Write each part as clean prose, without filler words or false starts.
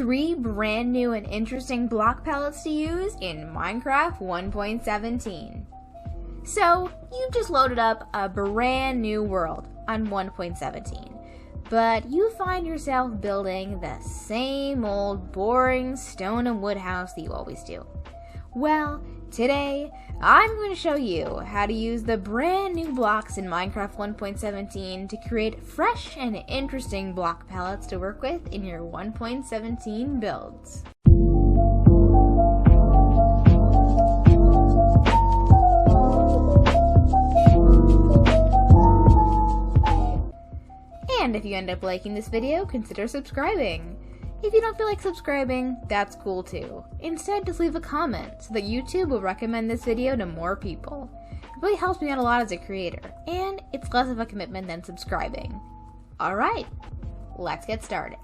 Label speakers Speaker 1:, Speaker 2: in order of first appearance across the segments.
Speaker 1: 3 brand new and interesting block palettes to use in Minecraft 1.17. So, you've just loaded up a brand new world on 1.17, but you find yourself building the same old boring stone and wood house that you always do. Well, today, I'm going to show you how to use the brand new blocks in Minecraft 1.17 to create fresh and interesting block palettes to work with in your 1.17 builds. And if you end up liking this video, consider subscribing. If you don't feel like subscribing, that's cool too. Instead, just leave a comment so that YouTube will recommend this video to more people. It really helps me out a lot as a creator, and it's less of a commitment than subscribing. Alright, let's get started.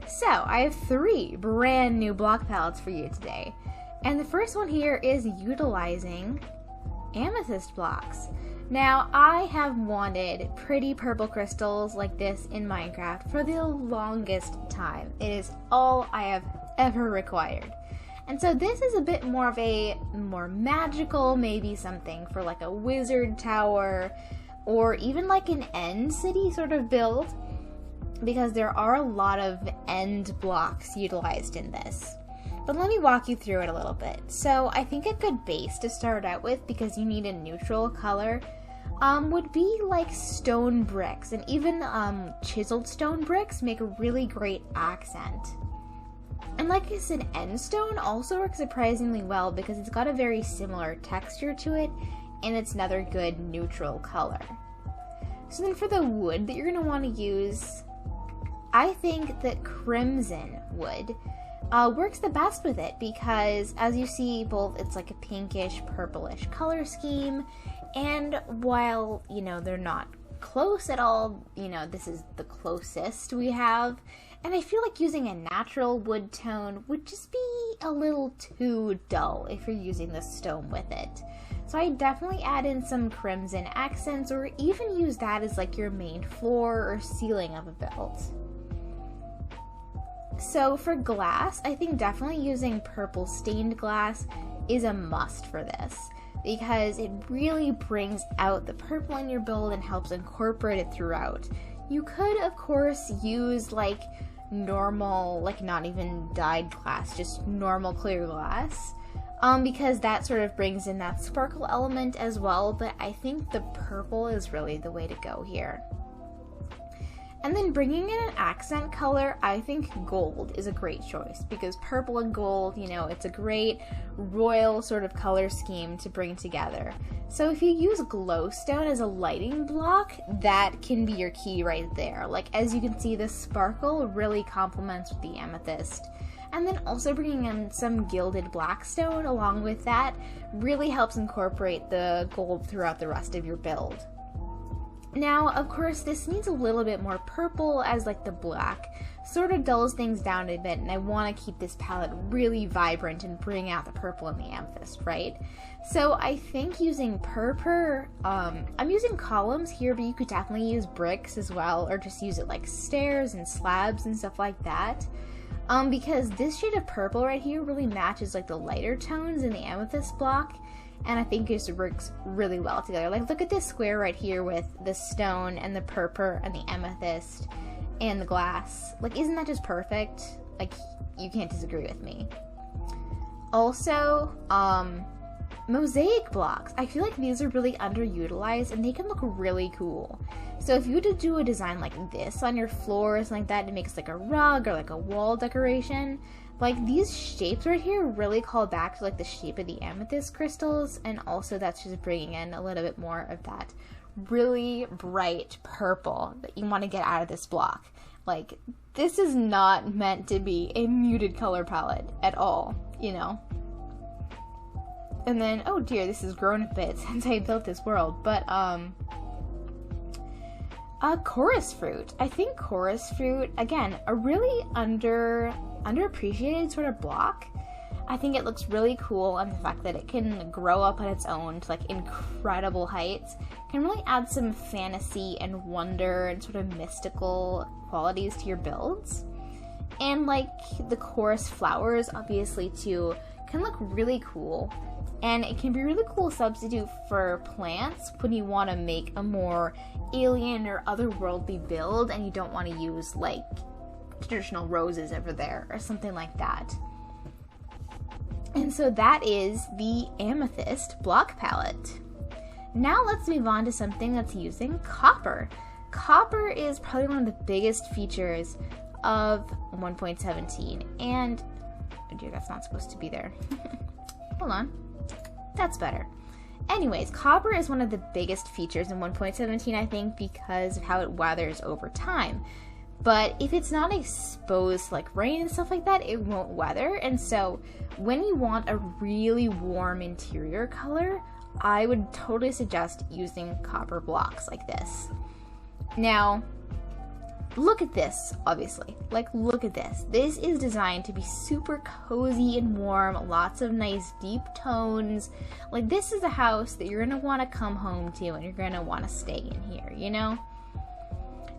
Speaker 1: So, I have 3 brand new block palettes for you today. And the first one here is utilizing amethyst blocks. Now, I have wanted pretty purple crystals like this in Minecraft for the longest time. It is all I have ever required. And so this is a bit more of a more magical, maybe something for like a wizard tower or even like an end city sort of build, because there are a lot of end blocks utilized in this. But let me walk you through it a little bit. So I think a good base to start out with, because you need a neutral color, would be like stone bricks, and even chiseled stone bricks make a really great accent. And like I said, end stone also works surprisingly well because it's got a very similar texture to it, and it's another good neutral color. So then for the wood that you're going to want to use, I think that crimson wood works the best with it, because as you see, both it's like a pinkish purplish color scheme, and while, you know, they're not close at all, you know, this is the closest we have, and I feel like using a natural wood tone would just be a little too dull if you're using the stone with it. So I definitely add in some crimson accents, or even use that as like your main floor or ceiling of a build. So for glass, I think definitely using purple stained glass is a must for this, because it really brings out the purple in your build and helps incorporate it throughout. You could, of course, use like normal, like not even dyed glass, just normal clear glass, because that sort of brings in that sparkle element as well, but I think the purple is really the way to go here. And then bringing in an accent color, I think gold is a great choice, because purple and gold, you know, it's a great royal sort of color scheme to bring together. So if you use glowstone as a lighting block, that can be your key right there. Like, as you can see, the sparkle really complements with the amethyst. And then also bringing in some gilded blackstone along with that really helps incorporate the gold throughout the rest of your build. Now, of course, this needs a little bit more purple, as like the black sort of dulls things down a bit, and I want to keep this palette really vibrant and bring out the purple and the amethyst, right? So I think using purple, I'm using columns here, but you could definitely use bricks as well, or just use it like stairs and slabs and stuff like that. Because this shade of purple right here really matches like the lighter tones in the amethyst block, and I think it just works really well together. Like, look at this square right here with the stone and the purple and the amethyst and the glass. Like, isn't that just perfect? Like, you can't disagree with me. Also, mosaic blocks. I feel like these are really underutilized, and they can look really cool. So if you were to do a design like this on your floor or something like that, to make it like a rug or like a wall decoration, like these shapes right here really call back to like the shape of the amethyst crystals, and also that's just bringing in a little bit more of that really bright purple that you want to get out of this block. Like, this is not meant to be a muted color palette at all, you know? And then, oh dear, this has grown a bit since I built this world, but chorus fruit. I think chorus fruit, again, a really underappreciated sort of block. I think it looks really cool, and the fact that it can grow up on its own to like incredible heights can really add some fantasy and wonder and sort of mystical qualities to your builds. And like the chorus flowers, obviously too, can look really cool. And it can be a really cool substitute for plants when you want to make a more alien or otherworldly build and you don't want to use like traditional roses over there or something like that. And so that is the Amethyst block palette. Now let's move on to something that's using copper. Copper is probably one of the biggest features of 1.17, and oh dear, that's not supposed to be there. Hold on, that's better. Anyways, copper is one of the biggest features in 1.17, I think, because of how it weathers over time. But if it's not exposed to like rain and stuff like that, it won't weather. And so when you want a really warm interior color, I would totally suggest using copper blocks like this. Now, look at this, obviously. Like, look at this. This is designed to be super cozy and warm, lots of nice deep tones. Like, this is a house that you're gonna wanna come home to and you're gonna wanna stay in here, you know?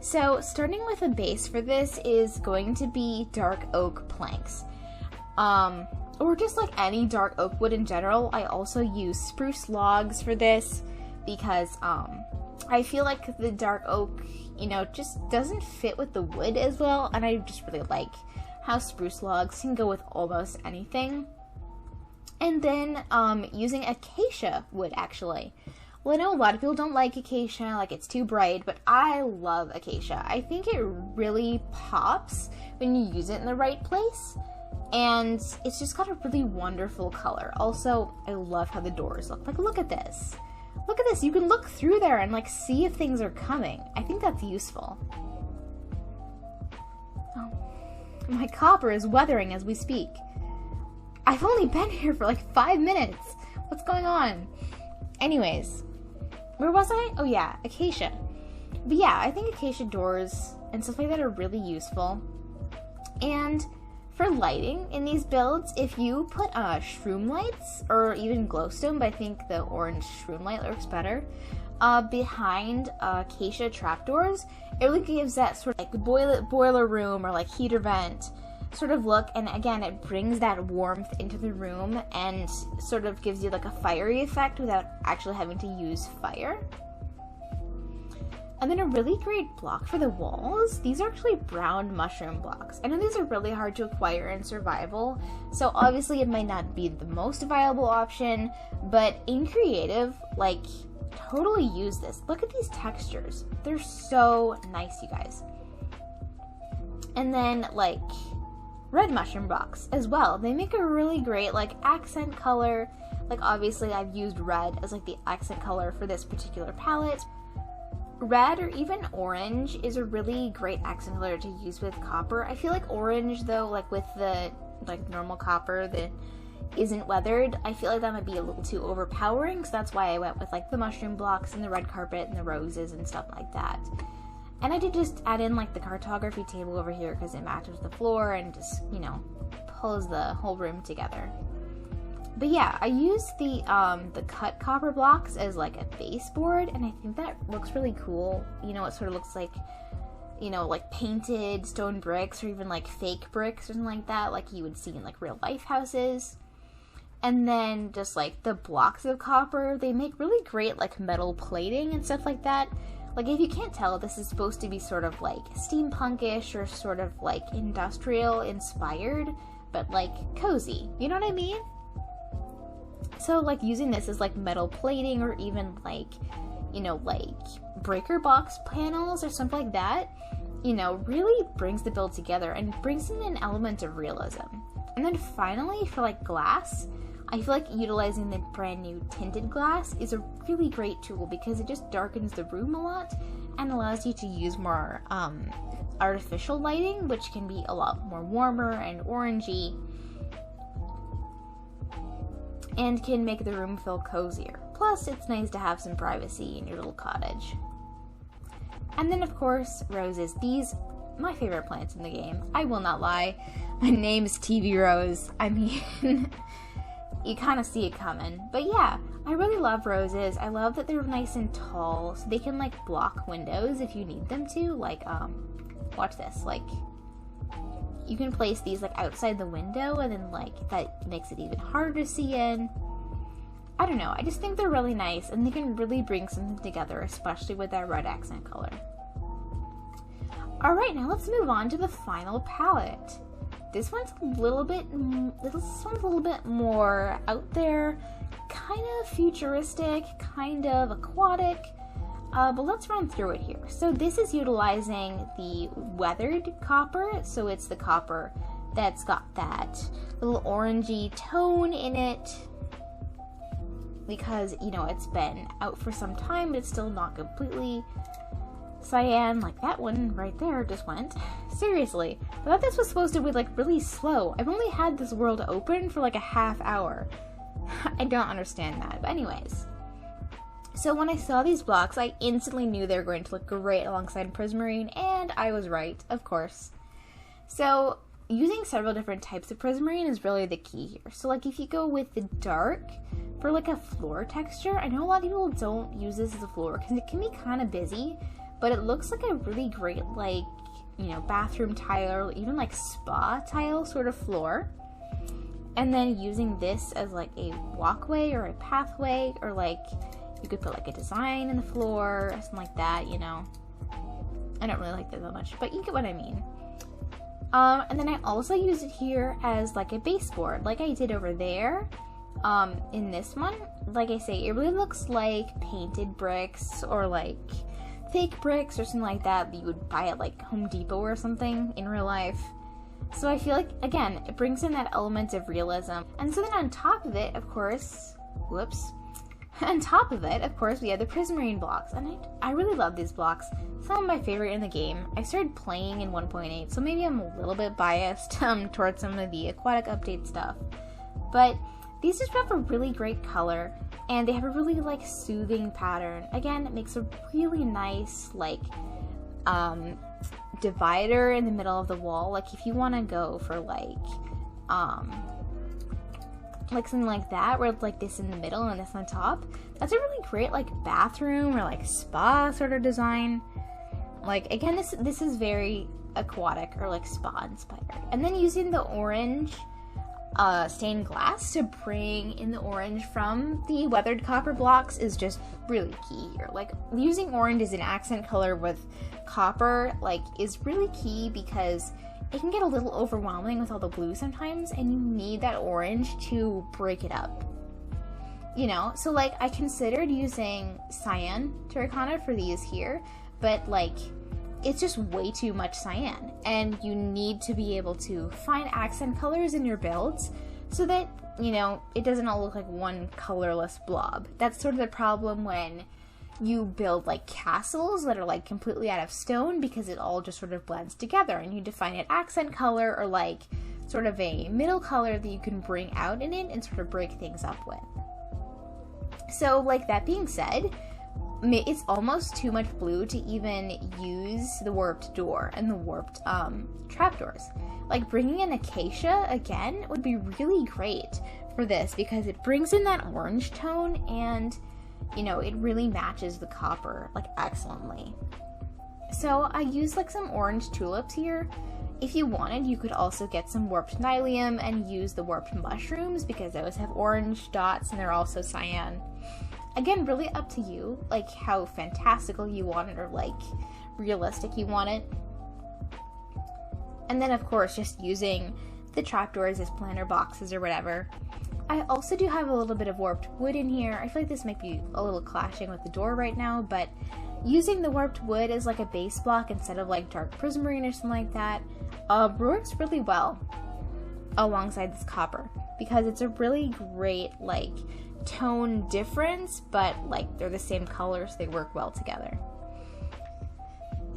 Speaker 1: So, starting with a base for this is going to be dark oak planks. Or just like any dark oak wood in general. I also use spruce logs for this because I feel like the dark oak, you know, just doesn't fit with the wood as well, and I just really like how spruce logs can go with almost anything. And then using acacia wood, actually. Well, I know a lot of people don't like acacia, like it's too bright, but I love acacia. I think it really pops when you use it in the right place, and it's just got a really wonderful color. Also, I love how the doors look. Like, look at this. Look at this. You can look through there and like see if things are coming. I think that's useful. Oh, my copper is weathering as we speak. I've only been here for like 5 minutes. What's going on? Anyways, where was I? Oh yeah, acacia. But yeah, I think acacia doors and stuff like that are really useful. And for lighting in these builds, if you put shroom lights or even glowstone, but I think the orange shroom light looks better, behind acacia trapdoors, it really gives that sort of like boiler room or like heater vent sort of look, and again, it brings that warmth into the room and sort of gives you like a fiery effect without actually having to use fire. And then a really great block for the walls, these are actually brown mushroom blocks. I know these are really hard to acquire in survival, so obviously it might not be the most viable option, but in creative, like, totally use this. Look at these textures. They're so nice, you guys. And then, like, red mushroom blocks as well. They make a really great, like, accent color. Like, obviously I've used red as, like, the accent color for this particular palette. Red or even orange is a really great accent color to use with copper. I feel like orange, though, like with the like normal copper that isn't weathered, I feel like that might be a little too overpowering, so that's why I went with like the mushroom blocks and the red carpet and the roses and stuff like that. And I did just add in like the cartography table over here because it matches the floor and just, you know, pulls the whole room together. But yeah, I use the cut copper blocks as like a baseboard, and I think that looks really cool. You know, it sort of looks like, you know, like painted stone bricks or even like fake bricks or something like that, like you would see in like real life houses. And then just like the blocks of copper, they make really great like metal plating and stuff like that. Like, if you can't tell, this is supposed to be sort of like steampunkish or sort of like industrial inspired, but like cozy. You know what I mean? So, like, using this as, like, metal plating or even, like, you know, like, breaker box panels or something like that, you know, really brings the build together and brings in an element of realism. And then finally, for, like, glass, I feel like utilizing the brand new tinted glass is a really great tool because it just darkens the room a lot and allows you to use more artificial lighting, which can be a lot more warmer and orangey, and can make the room feel cozier. Plus, it's nice to have some privacy in your little cottage. And then, of course, roses. These, my favorite plants in the game. I will not lie. My name is TV Rose. I mean, you kind of see it coming. But yeah, I really love roses. I love that they're nice and tall, so they can, like, block windows if you need them to. Like, Watch this, like, you can place these like outside the window, and then like that makes it even harder to see in. I don't know, I just think they're really nice, and they can really bring something together, especially with that red accent color. Alright, now let's move on to the final palette. This one's a little bit more out there, kind of futuristic, kind of aquatic, but let's run through it here. So this is utilizing the weathered copper, so it's the copper that's got that little orangey tone in it, because, you know, it's been out for some time, but it's still not completely cyan, like that one right there just went. Seriously, I thought this was supposed to be like really slow. I've only had this world open for like a half hour. I don't understand that, but anyways. So when I saw these blocks, I instantly knew they were going to look great alongside Prismarine, and I was right, of course. So using several different types of Prismarine is really the key here. So like if you go with the dark for like a floor texture, I know a lot of people don't use this as a floor because it can be kind of busy, but it looks like a really great, like, you know, bathroom tile, or even like spa tile sort of floor. And then using this as like a walkway or a pathway, or like you could put like a design in the floor or something like that, you know. I don't really like that that much, but you get what I mean. And then I also use it here as like a baseboard, like I did over there. In this one, like I say, it really looks like painted bricks, or like fake bricks or something like that you would buy at like Home Depot or something in real life. So I feel like, again, it brings in that element of realism. And so then on top of it, of course, on top of it, of course, we have the Prismarine blocks, and I really love these blocks. Some of my favorite in the game. I started playing in 1.8, so maybe I'm a little bit biased towards some of the aquatic update stuff, but these just have a really great color, and they have a really like soothing pattern. Again, it makes a really nice like divider in the middle of the wall. Like if you want to go for like something like that, where it's like this in the middle and this on top, that's a really great like bathroom or like spa sort of design. Like again, this is very aquatic or like spa inspired. And then using the orange stained glass to bring in the orange from the weathered copper blocks is just really key here. Like using orange as an accent color with copper like is really key, because it can get a little overwhelming with all the blue sometimes, and you need that orange to break it up, you know. So like I considered using cyan terracotta for these here, but like it's just way too much cyan, and you need to be able to find accent colors in your builds so that, you know, it doesn't all look like one colorless blob. That's sort of the problem when you build like castles that are like completely out of stone, because it all just sort of blends together, and you define an accent color or like sort of a middle color that you can bring out in it and sort of break things up with. So like that being said, it's almost too much blue to even use the warped door and the warped trapdoors. Like bringing in acacia again would be really great for this, because it brings in that orange tone, and you know, it really matches the copper like excellently. So I used like some orange tulips here. If you wanted, you could also get some warped nylium and use the warped mushrooms, because those have orange dots and they're also cyan. Again, really up to you, like how fantastical you want it or like realistic you want it. And then of course just using the trapdoors as planter boxes or whatever. I also do have a little bit of warped wood in here. I feel like this might be a little clashing with the door right now, but using the warped wood as like a base block instead of like dark prismarine or something like that works really well alongside this copper, because it's a really great like tone difference, but like they're the same colors, they work well together.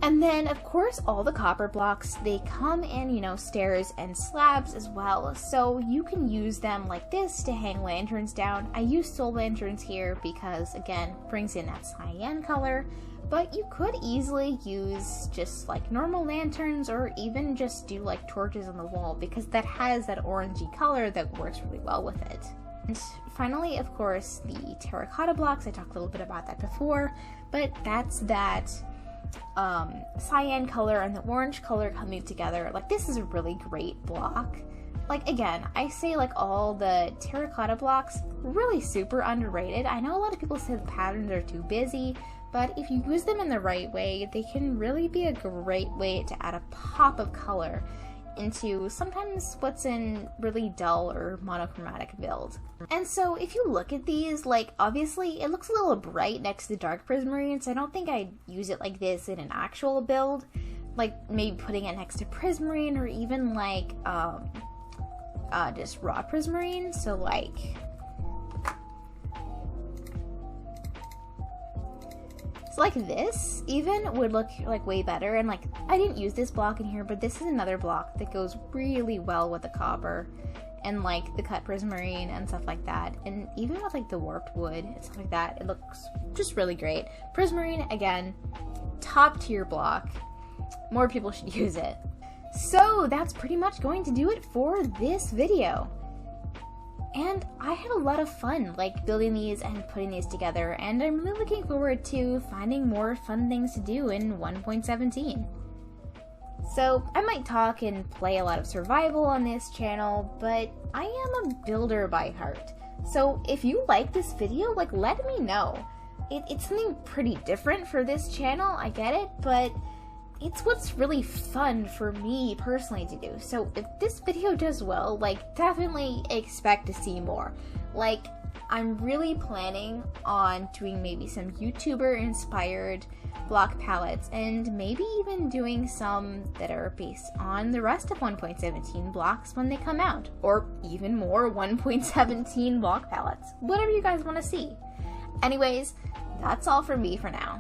Speaker 1: And then of course all the copper blocks, they come in, you know, stairs and slabs as well, so you can use them like this to hang lanterns down. I use soul lanterns here because again, brings in that cyan color, but you could easily use just like normal lanterns, or even just do like torches on the wall, because that has that orangey color that works really well with it. And finally, of course, the terracotta blocks. I talked a little bit about that before, but that's that cyan color and the orange color coming together. Like, this is a really great block. Like, again, I say like all the terracotta blocks, really super underrated. I know a lot of people say the patterns are too busy, but if you use them in the right way, they can really be a great way to add a pop of color into sometimes what's in really dull or monochromatic build. And so if you look at these, like, obviously it looks a little bright next to the dark prismarine, so I don't think I'd use it like this in an actual build. Like, maybe putting it next to prismarine, or even like just raw prismarine. So like, like this even would look like way better. And like, I didn't use this block in here, but this is another block that goes really well with the copper and like the cut prismarine and stuff like that. And even with like the warped wood and stuff like that, it looks just really great. Prismarine, again, top tier block. More people should use it. So that's pretty much going to do it for this video. And I had a lot of fun, like, building these and putting these together, and I'm really looking forward to finding more fun things to do in 1.17. So I might talk and play a lot of survival on this channel, but I am a builder by heart. So if you like this video, like, let me know. It's something pretty different for this channel, I get it, but it's what's really fun for me personally to do. So if this video does well, like, definitely expect to see more. Like, I'm really planning on doing maybe some YouTuber inspired block palettes, and maybe even doing some that are based on the rest of 1.17 blocks when they come out, or even more 1.17 block palettes. Whatever you guys want to see. Anyways, that's all from me for now.